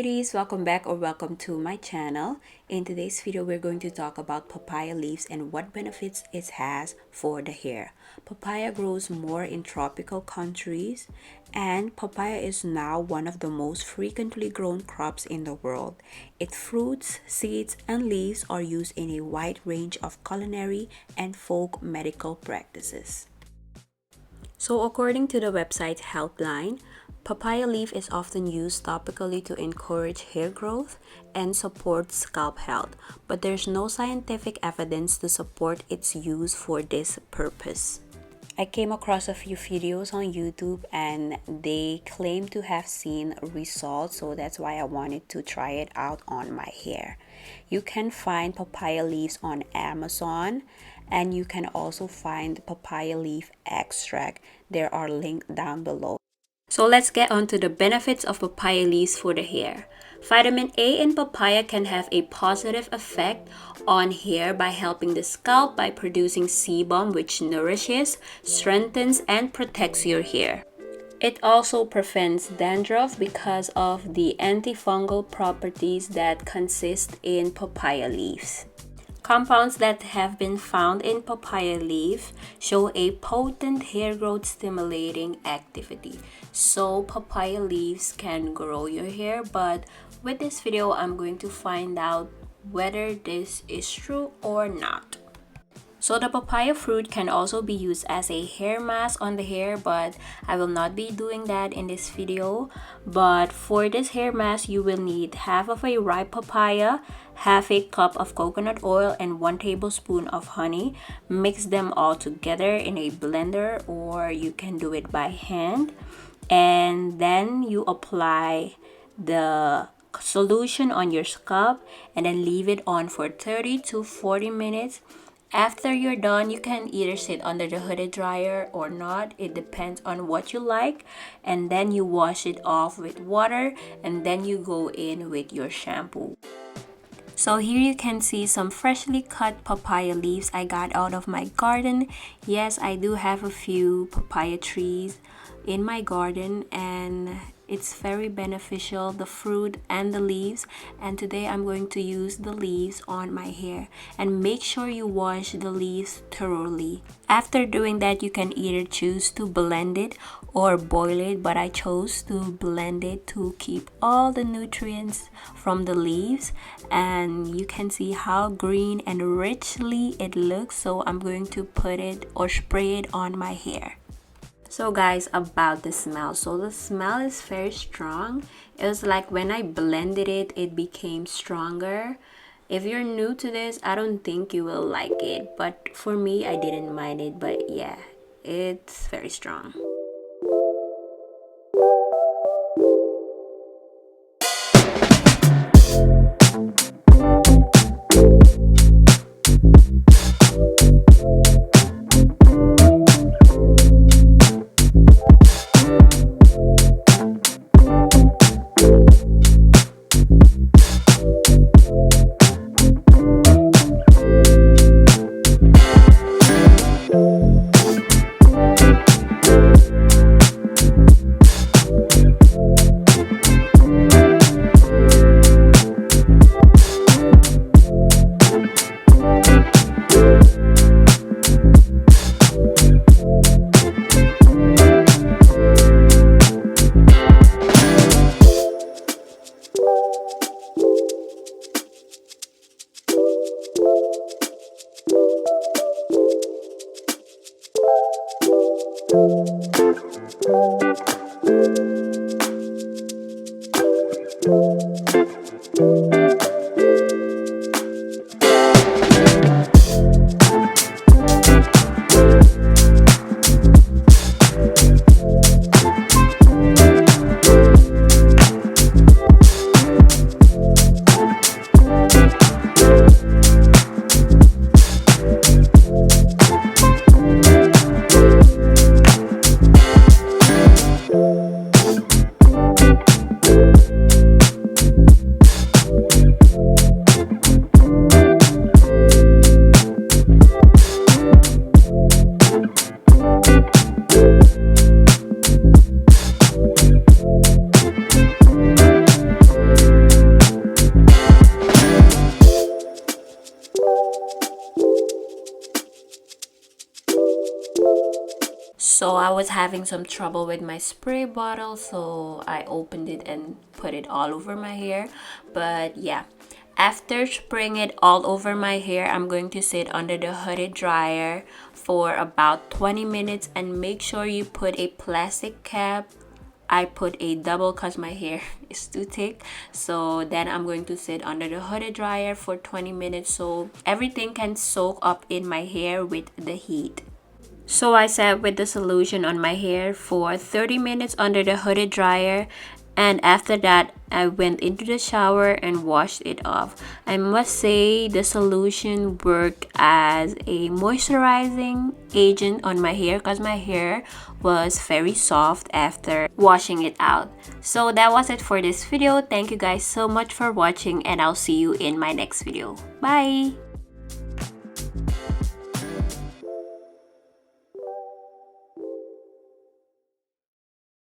cuties, welcome back or welcome to my channel. In today's video, we're going to talk about papaya leaves and what benefits it has for the hair. Papaya grows more in tropical countries, and papaya is now one of the most frequently grown crops in the world. Its fruits, seeds, and leaves are used in a wide range of culinary and folk medical practices. So according to the website Healthline, papaya leaf is often used topically to encourage hair growth and support scalp health, but there's no scientific evidence to support its use for this purpose. I came across a few videos on YouTube and they claim to have seen results, so that's why I wanted to try it out on my hair. You can find papaya leaves on Amazon, and you can also find papaya leaf extract. There are linked down below. So let's get on to the benefits of papaya leaves for the hair. Vitamin A in papaya can have a positive effect on hair by helping the scalp by producing sebum, which nourishes, strengthens, and protects your hair. It also prevents dandruff because of the antifungal properties that consist in papaya leaves. Compounds that have been found in papaya leaf show a potent hair growth stimulating activity. So papaya leaves can grow your hair, but with this video, I'm going to find out whether this is true or not. So the papaya fruit can also be used as a hair mask on the hair, but I will not be doing that in this video. But for this hair mask, you will need half of a ripe papaya, half a cup of coconut oil, and 1 tablespoon of honey. Mix them all together in a blender, or you can do it by hand. And then you apply the solution on your scalp and then leave it on for 30 to 40 minutes. After you're done, you can either sit under the hooded dryer or not. It depends on what you like. And then you wash it off with water and then you go in with your shampoo. So here you can see some freshly cut papaya leaves I got out of my garden. Yes, I do have a few papaya trees in my garden and it's very beneficial, the fruit and the leaves. And today I'm going to use the leaves on my hair. And make sure you wash the leaves thoroughly. After doing that, you can either choose to blend it or boil it, but I chose to blend it to keep all the nutrients from the leaves. And you can see how green and richly it looks, so I'm going to put it or spray it on my hair. So guys, about the smell. So the smell is very strong. It was like when I blended it, it became stronger. If you're new to this, I don't think you will like it. But for me, I didn't mind it. But yeah, it's very strong. was having some trouble with my spray bottle, so I opened it and put it all over my hair. But yeah, after spraying it all over my hair, I'm going to sit under the hooded dryer for about 20 minutes and make sure you put a plastic cap. I put a double because my hair is too thick. So then I'm going to sit under the hooded dryer for 20 minutes so everything can soak up in my hair with the heat. So I sat with the solution on my hair for 30 minutes under the hooded dryer, and after that I went into the shower and washed it off. I must say the solution worked as a moisturizing agent on my hair because my hair was very soft after washing it out. So that was it for this video. Thank you guys so much for watching, and I'll see you in my next video. Bye!